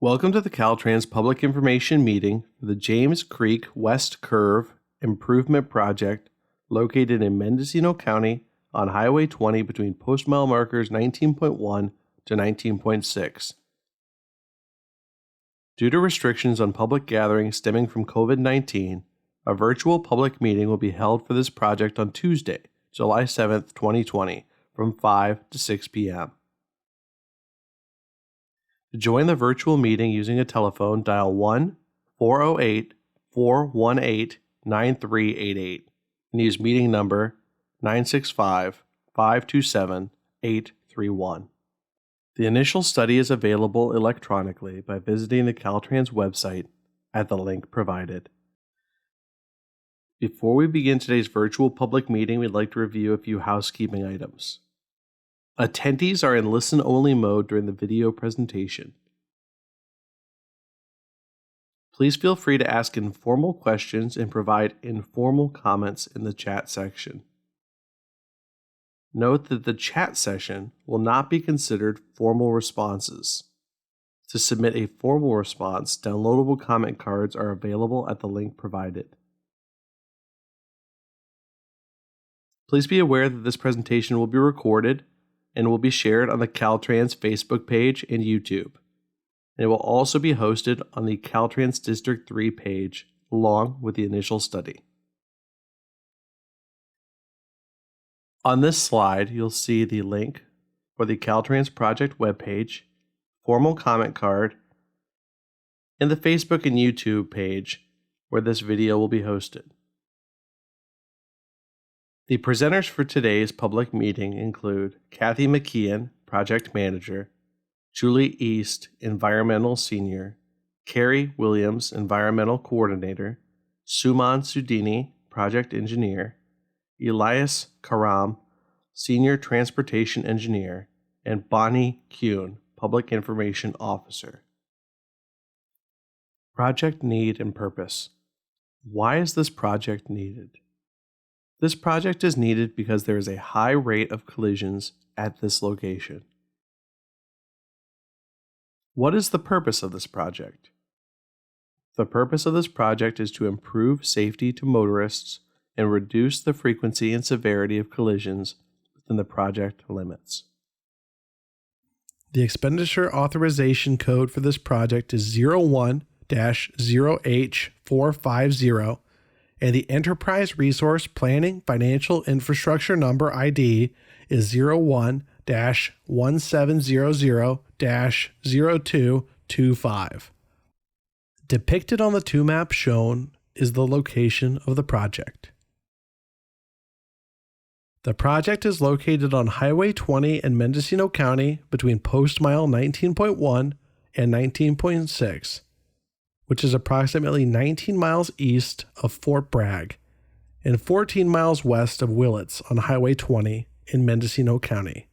Welcome to the Caltrans Public Information Meeting for the James Creek West Curve Improvement Project located in Mendocino County on Highway 20 between post mile markers 19.1 to 19.6. Due to restrictions on public gatherings stemming from COVID-19, a virtual public meeting will be held for this project on Tuesday, July 7th, 2020, from 5 to 6 p.m. To join the virtual meeting using a telephone, dial 1-408-418-9388 and use meeting number 965-527-831. The initial study is available electronically by visiting the Caltrans website at the link provided. Before we begin today's virtual public meeting, we'd like to review a few housekeeping items. Attendees are in listen-only mode during the video presentation. Please feel free to ask informal questions and provide informal comments in the chat section. Note that the chat session will not be considered formal responses. To submit a formal response, downloadable comment cards are available at the link provided. Please be aware that this presentation will be recorded and will be shared on the Caltrans Facebook page and YouTube. And it will also be hosted on the Caltrans District 3 page along with the initial study. On this slide, you'll see the link for the Caltrans project webpage, formal comment card, and the Facebook and YouTube page where this video will be hosted. The presenters for today's public meeting include Kathy McKeon, Project Manager, Julie East, Environmental Senior, Carrie Williams, Environmental Coordinator, Suman Sudini, Project Engineer, Elias Karam, Senior Transportation Engineer, and Bonnie Kuhn, Public Information Officer. Project Need and Purpose. Why is this project needed? This project is needed because there is a high rate of collisions at this location. What is the purpose of this project? The purpose of this project is to improve safety to motorists and reduce the frequency and severity of collisions within the project limits. The expenditure authorization code for this project is 01-0H450, and the Enterprise Resource Planning Financial Infrastructure Number ID is 01-1700-0225. Depicted on the two maps shown is the location of the project. The project is located on Highway 20 in Mendocino County between post mile 19.1 and 19.6. which is approximately 19 miles east of Fort Bragg and 14 miles west of Willits on Highway 20 in Mendocino County.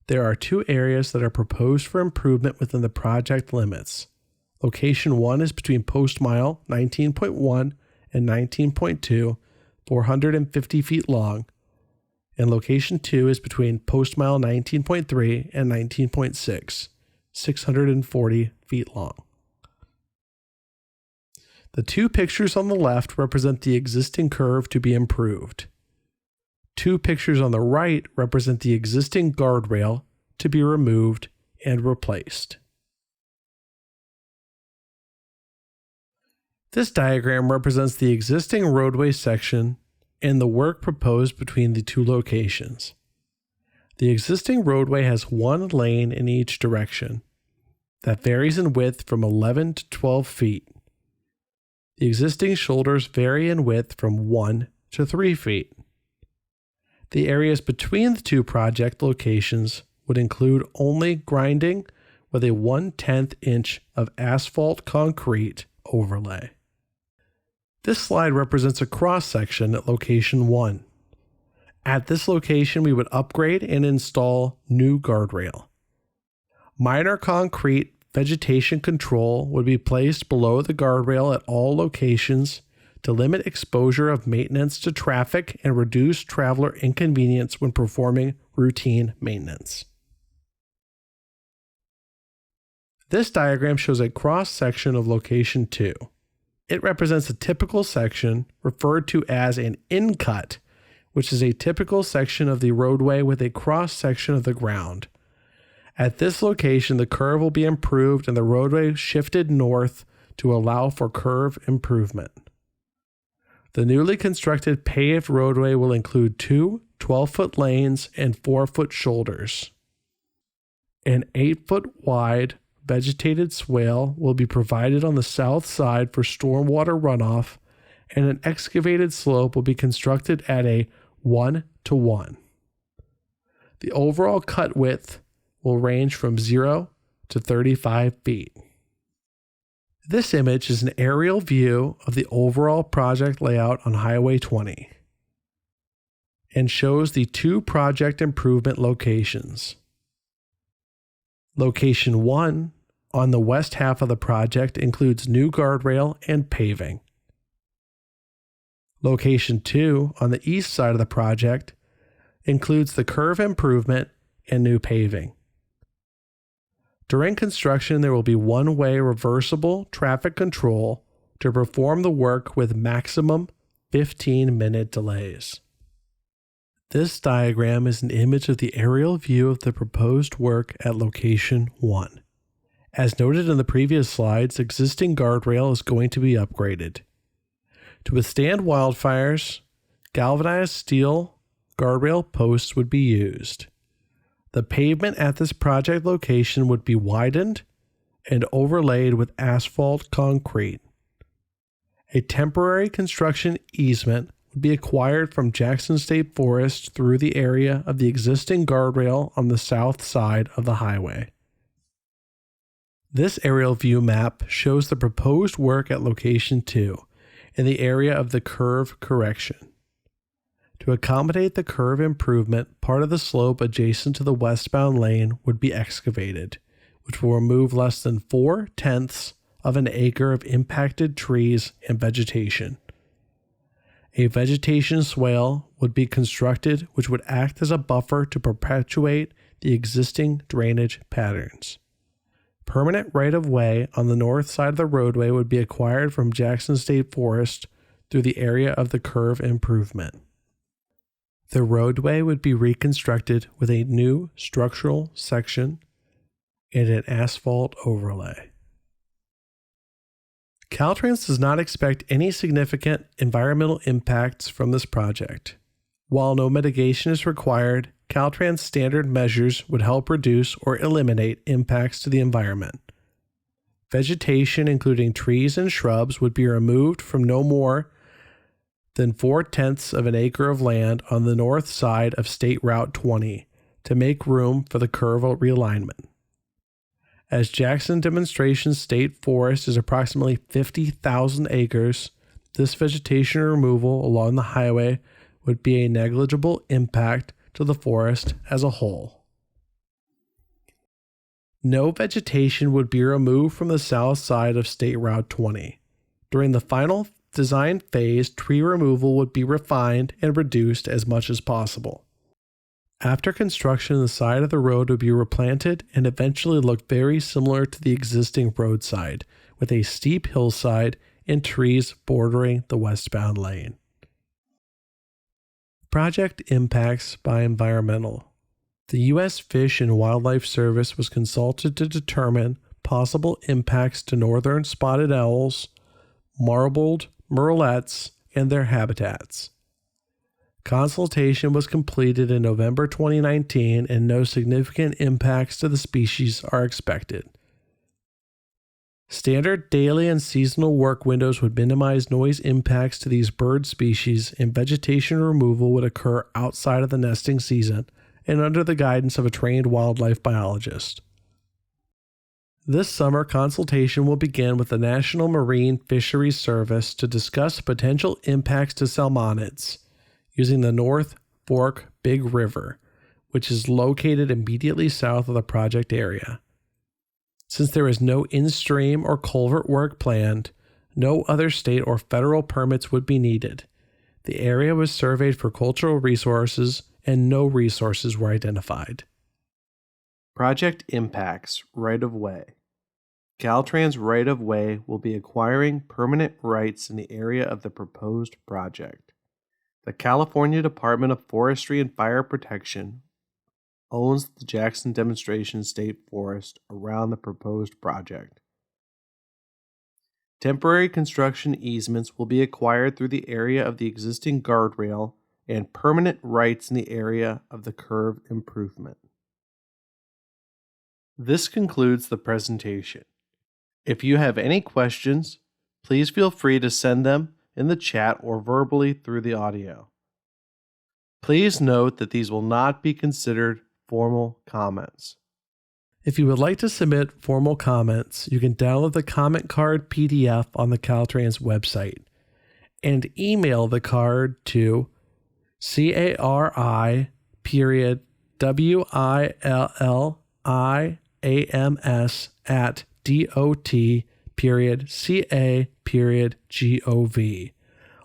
There are two areas that are proposed for improvement within the project limits. Location 1 is between post mile 19.1 and 19.2, 450 feet long, and location 2 is between post mile 19.3 and 19.6, 640 feet long. The two pictures on the left represent the existing curve to be improved. Two pictures on the right represent the existing guardrail to be removed and replaced. This diagram represents the existing roadway section and the work proposed between the two locations. The existing roadway has one lane in each direction that varies in width from 11 to 12 feet. The existing shoulders vary in width from 1 to 3 feet. The areas between the two project locations would include only grinding with a 1/10 inch of asphalt concrete overlay. This slide represents a cross-section at location 1. At this location, we would upgrade and install new guardrail. Minor concrete vegetation control would be placed below the guardrail at all locations to limit exposure of maintenance to traffic and reduce traveler inconvenience when performing routine maintenance. This diagram shows a cross-section of location 2. It represents a typical section referred to as an in-cut, which is a typical section of the roadway with a cross-section of the ground. At this location, the curve will be improved and the roadway shifted north to allow for curve improvement. The newly constructed paved roadway will include 2 12-foot lanes and 4-foot shoulders. An 8-foot wide vegetated swale will be provided on the south side for stormwater runoff, and an excavated slope will be constructed at a 1-to-1. The overall cut width will range from 0 to 35 feet. This image is an aerial view of the overall project layout on Highway 20 and shows the 2 project improvement locations. Location 1 on the west half of the project includes new guardrail and paving. Location 2 on the east side of the project includes the curve improvement and new paving. During construction, there will be one-way reversible traffic control to perform the work with maximum 15-minute delays. This diagram is an image of the aerial view of the proposed work at location 1. As noted in the previous slides, existing guardrail is going to be upgraded. To withstand wildfires, galvanized steel guardrail posts would be used. The pavement at this project location would be widened and overlaid with asphalt concrete. A temporary construction easement would be acquired from Jackson State Forest through the area of the existing guardrail on the south side of the highway. This aerial view map shows the proposed work at location 2 in the area of the curve correction. To accommodate the curve improvement, part of the slope adjacent to the westbound lane would be excavated, which will remove less than 4/10 of an acre of impacted trees and vegetation. A vegetation swale would be constructed, which would act as a buffer to perpetuate the existing drainage patterns. Permanent right-of-way on the north side of the roadway would be acquired from Jackson State Forest through the area of the curve improvement. The roadway would be reconstructed with a new structural section and an asphalt overlay. Caltrans does not expect any significant environmental impacts from this project. While no mitigation is required, Caltrans standard measures would help reduce or eliminate impacts to the environment. Vegetation, including trees and shrubs, would be removed from no more than 4/10 of an acre of land on the north side of State Route 20 to make room for the curve realignment. As Jackson Demonstration State Forest is approximately 50,000 acres, this vegetation removal along the highway would be a negligible impact to the forest as a whole. No vegetation would be removed from the south side of State Route 20. During the final design phase, tree removal would be refined and reduced as much as possible. After construction, the side of the road would be replanted and eventually look very similar to the existing roadside, with a steep hillside and trees bordering the westbound lane. Project impacts by environmental. The U.S. Fish and Wildlife Service was consulted to determine possible impacts to northern spotted owls, marbled murrelets, and their habitats. Consultation was completed in November 2019 and no significant impacts to the species are expected. Standard daily and seasonal work windows would minimize noise impacts to these bird species, and vegetation removal would occur outside of the nesting season and under the guidance of a trained wildlife biologist. This summer, consultation will begin with the National Marine Fisheries Service to discuss potential impacts to salmonids using the North Fork Big River, which is located immediately south of the project area. Since there is no in-stream or culvert work planned, no other state or federal permits would be needed. The area was surveyed for cultural resources and no resources were identified. Project impacts right of way. Caltrans right-of-way will be acquiring permanent rights in the area of the proposed project. The California Department of Forestry and Fire Protection owns the Jackson Demonstration State Forest around the proposed project. Temporary construction easements will be acquired through the area of the existing guardrail and permanent rights in the area of the curve improvement. This concludes the presentation. If you have any questions, please feel free to send them in the chat or verbally through the audio. Please note that these will not be considered formal comments. If you would like to submit formal comments, you can download the comment card PDF on the Caltrans website and email the card to CARI-WILLIAMS@DOT.ca.gov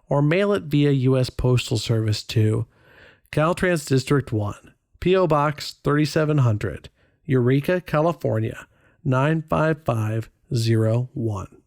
or mail it via U.S. Postal Service to Caltrans District 1, P.O. Box 3700, Eureka, California, 95501.